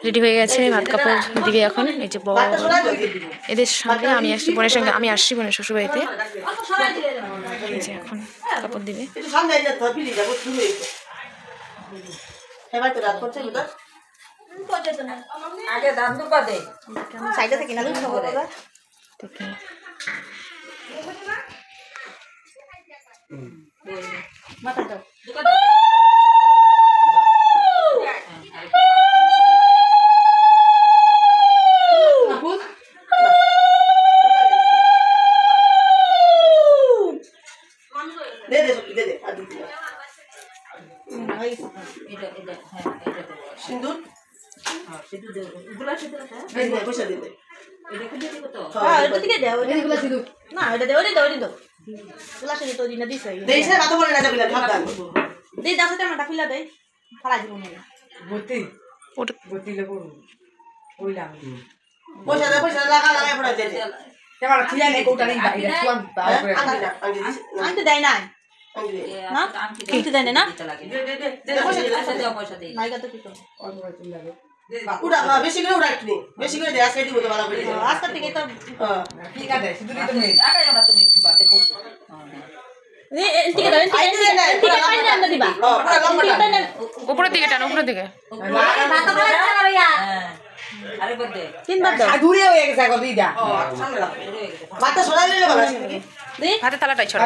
Ready হয়ে গেছে, ভাত কাপড় দিবে এখন। এই যে বর এদের সঙ্গে আমি আসছি, বোনের সঙ্গে আমি আসছি বোনের শ্বশুরবাড়িতে। এই যে এখন কাপড় দিবে। বেশি করে উড়াটনি বেশি করে দেয়া সেটি হতে ভালো করে আজকে থেকে তো ঠিক আছে শুধু তুমি আগে আমরা তুমি বাতে পড়ছো উপরের দিকে টানো, উপরের দিকে। হাতে থালাটাই ছড়া।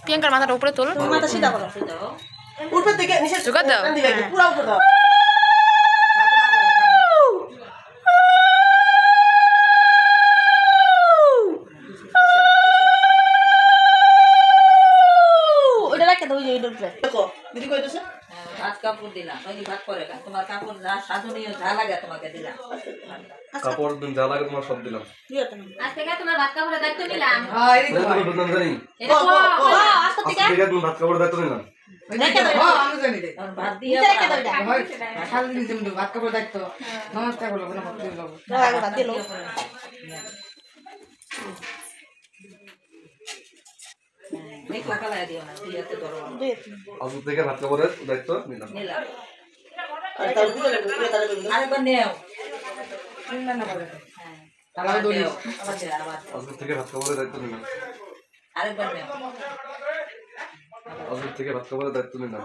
প্রিয়াঙ্কার মাথাটা উপরে তোল, মাথা সিধা করো, উপর থেকে নিচে জোগাড় দাও। পুরো উপর দাও। ওটা রাখে দাও, ওই উপরে দেখো দিদি কই দিছে। ভাত কাপড় দিলাম, ওই ভাত করে তোমার কাপড় যা সাজনীয় যা লাগে তোমাকে দিলাম। কাপড় যা লাগে তোমার সব দিলাম। আজ থেকে তোমার ভাত কাপড়ের দায়িত্ব নিলাম। হ্যাঁ এই তো বদনাম জানি। আজকে থেকে তুমি ভাত কাপড়ের দায়িত্ব নিলাম। রেখে দাও। আমি জানি রে ভাত দিয়ে রেখে দাও। সারাদিন তুমি ভাত কাপড় দায়িত্ব নমস্কার বলো না ভাত দিয়ে যাবো ভাত দিলো। আজ থেকে ভাত কাপড়ের দায়িত্ব নিলাম। আরেকবার নেও। না বলে তাহলে দড়ি আজ থেকে ভাত কাপড়ের দায়িত্ব নিলাম। আরেকবার নেও। আজ থেকে ভাত কাপড়ের দায়িত্ব নিলাম।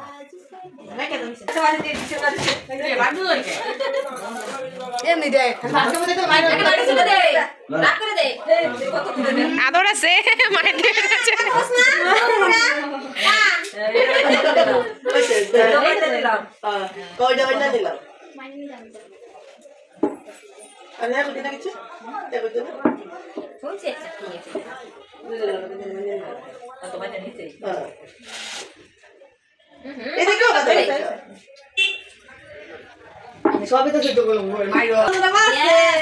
এমনি দে ভাত কাপড় দিতে মাইরে আদর আছে মায়ের দিকে আছে।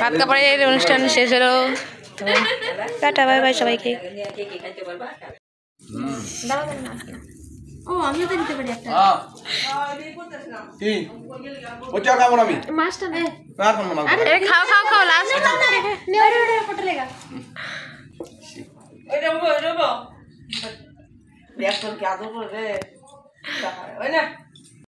ভাত কাপড়ের অনুষ্ঠান শেষ হলো। টাটা বাই বাই সবাইকে। ও আমিও তো নিতে পারি একটা। কি ওটা কেমন আমি মাছটা নে। আর কোন না আরে খাও খাও খাও লাস্ট নে ওরে ফটো লেগা। এটা বলবো রিঅ্যাকশন কি আদর করে রে ওই না